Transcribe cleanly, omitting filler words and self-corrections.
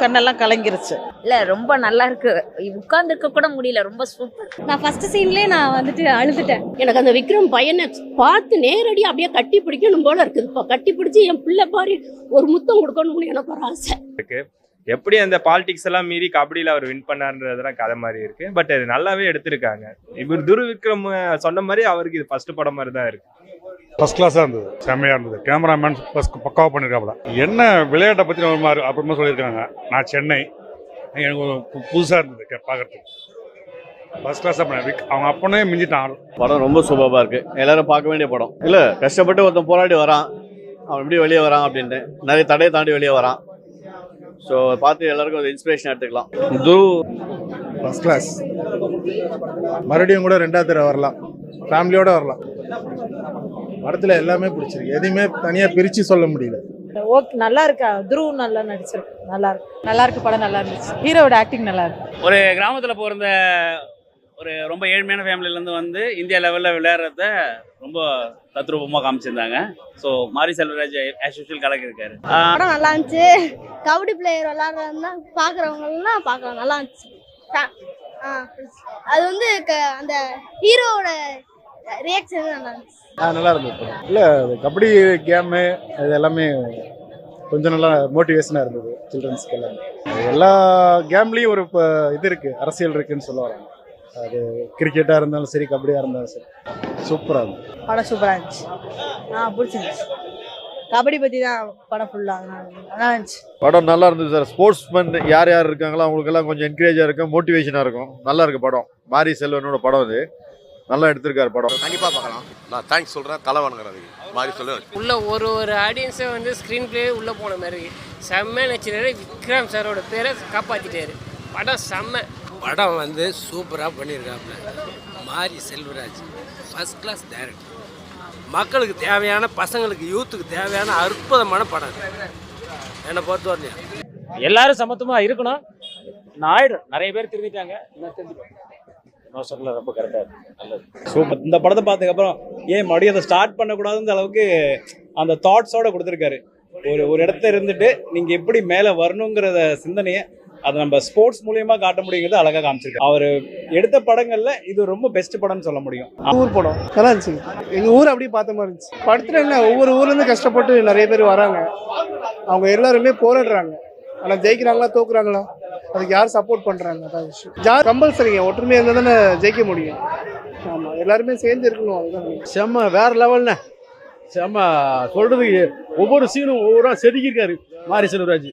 கண்ணெல்லாம் கலங்கிருச்சு. இல்ல ரொம்ப நல்லா இருக்கு, உட்கார்ந்துருக்க கூட முடியல, ரொம்ப சூப்பர். நான் ஃபர்ஸ்ட் சீன்லயே நான் வந்துட்டு அழுதுட்டேன். எனக்கு அந்த விக்ரம் பையனை பார்த்து நேரடியாக அப்படியே கட்டி பிடிக்கணும் போல இருக்குது. இப்போ கட்டி பிடிச்சி என் பிள்ளை பாரு ஒரு முத்தம் கொடுக்கணும்னு எனக்கு ஒரு ஆசை இருக்கு. எப்படி அந்த பாலிடிக்ஸ் எல்லாம் மீறி கபடியில் அவர் வின் பண்ணார்ன்றதுலாம் கதை மாதிரி இருக்கு. பட் அது நல்லாவே எடுத்திருக்காங்க. இவர் துருவிக்ரம் சொன்ன மாதிரி அவருக்கு இது ஃபர்ஸ்ட் படம் மாதிரி தான் இருக்கு. ஃபர்ஸ்ட் கிளாஸாக இருந்தது, செம்மையாக இருந்தது. கேமராமேன் பக்காவாக பண்ணியிருக்காப்புல. என்ன விளையாட்டை பற்றி ஒரு மாதிரி அப்புறமா சொல்லியிருக்காங்க. நான் சென்னை, எனக்கு புதுசாக இருந்தது பார்க்கறதுக்கு. ஃபர்ஸ்ட் கிளாஸாக பண்ண அவங்க அப்பனே மிஞ்சிட்டான். படம் ரொம்ப சூப்பராக இருக்கு, எல்லாரும் பார்க்க வேண்டிய படம். இல்லை கஷ்டப்பட்டு ஒருத்தன் போராடி வரான், அவன் எப்படி வெளியே வரான் அப்படின்ட்டு நிறைய தடையை தாண்டி வெளியே வரான். ஸோ பார்த்து எல்லாருக்கும் ஒரு இன்ஸ்பிரேஷன் எடுத்துக்கலாம். ஃபர்ஸ்ட் கிளாஸ், மறுபடியும் கூட ரெண்டாவது தடவை வரலாம், ஃபேமிலியோட வரலாம். படத்தில் எல்லாமே பிடிச்சிருக்கு, எதையுமே தனியாக பிரித்து சொல்ல முடியல. ஓகே, நல்லா இருக்கா? துருவ் நல்லா நடிச்சிருக்கு, நல்லா இருக்கு படம், நல்லா இருந்துச்சு. ஹீரோட ஆக்டிங் நல்லா இருக்கு. ஒரு கிராமத்தில் பிறந்த ஒரு ரொம்ப ஏழ்மையான ஃபேமிலியிலேருந்து வந்து இந்தியா லெவலில் விளையாடுறத ரொம்ப தத்ரூபமாக காமிச்சிருந்தாங்க. ஸோ மாரி செல்வராஜ் ஆஸ் யூஷுவல் கலக்கிருக்காரு. படம் நல்லா இருந்துச்சு. கபடி பிளேயர் விளையாடுறதுனா பார்க்குறவங்கலாம் பார்க்கலாம், நல்லா இருந்துச்சு. அது வந்து அந்த ஹீரோவோட ரியாக்ஷன் நல்லா இருந்துச்சு. நல்லா இருந்தது. இல்லை கபடி கேமு அது எல்லாமே கொஞ்சம் நல்லா மோட்டிவேஷனாக இருந்தது சில்ட்ரன்ஸ்க்கு. எல்லா கேம்லேயும் ஒரு இது இருக்குது, அரசியல் இருக்குதுன்னு சொல்ல வராங்க. அது கிரிக்கெட்டாக இருந்தாலும் சரி, கபடியாக இருந்தாலும் சரி, சூப்பராக இருந்தது. படம் சூப்பராக இருந்துச்சு, பிடிச்சிருந்துச்சு. கபடி பற்றி தான் படம் ஃபுல்லாக நல்லா இருந்துச்சு. படம் நல்லா இருந்தது சார். ஸ்போர்ட்ஸ்மேன் யார் யார் இருக்காங்களோ அவங்களுக்கெல்லாம் கொஞ்சம் என்கரேஜாக இருக்கும், மோட்டிவேஷனாக இருக்கும். நல்லா இருக்கு படம். மாரி செல்வனோட படம் அது நல்லா எடுத்திருக்காரு படம். கண்டிப்பாக பார்க்கலாம். நான் தேங்க்ஸ் சொல்கிறேன், தலை வணங்குறது மாரி செல்வன். உள்ள ஒரு ஆடியன்ஸை வந்து ஸ்க்ரீன் பிளே உள்ளே போன மாதிரி செம்ம நச்சுறாரு. விக்ரம் சாரோட பேரை காப்பாற்றிட்டாரு. படம் செம்ம. படம் வந்து சூப்பராக பண்ணியிருக்காப்புல. மாரி செல்வராஜ் ஃபர்ஸ்ட் கிளாஸ் டைரக்டர். மக்களுக்கு தேவையான, பசங்களுக்கு யூத்துக்கு தேவையான அற்புதமான படம் என்னை பொறுத்த வரலையா. எல்லாரும் சமத்துவமாக இருக்கணும். நாயுடு நிறைய பேர் திரும்பிட்டாங்க. ரொம்ப கரெக்டாக இருக்கு, நல்லது, சூப்பர். இந்த படத்தை பார்த்ததுக்கப்புறம் ஏன் மறுபடியும் அதை ஸ்டார்ட் பண்ணக்கூடாதுன்ற அளவுக்கு அந்த தாட்ஸோட கொடுத்துருக்காரு. ஒரு இடத்துல இருந்துட்டு நீங்கள் எப்படி மேலே வரணுங்கிறத சிந்தனையை அதை நம்ம ஸ்போர்ட்ஸ் மூலியமாக காட்ட முடியுங்கிறது அழகாக காமிச்சிருக்காரு. அவர் எடுத்த படங்கள்ல இது ரொம்ப பெஸ்ட் படம்னு சொல்ல முடியும். ஊர் படம் நல்லா இருந்துச்சு. எங்கள் ஊர் அப்படியே பார்த்த மாதிரி இருந்துச்சு. படத்தில் என்ன, ஒவ்வொரு ஊர்லேருந்து கஷ்டப்பட்டு நிறைய பேர் வராங்க. அவங்க எல்லாருமே போராடுறாங்க. ஆனால் ஜெயிக்கிறாங்களா தோக்குறாங்களா அதுக்கு யார் சப்போர்ட் பண்ணுறாங்க, அதான் விஷயம். கம்பல்சரிங்க, ஒற்றுமையாக இருந்தால் தானே ஜெயிக்க முடியும். ஆமாம், எல்லாருமே சேர்ந்து இருக்கணும், அதுதான். செம்ம வேற லெவல்னு, செம்ம சொல்றதுக்கு ஒவ்வொரு சீனும் ஒவ்வொரு செதுக்கியிருக்காரு மாரி செல்வராஜ்.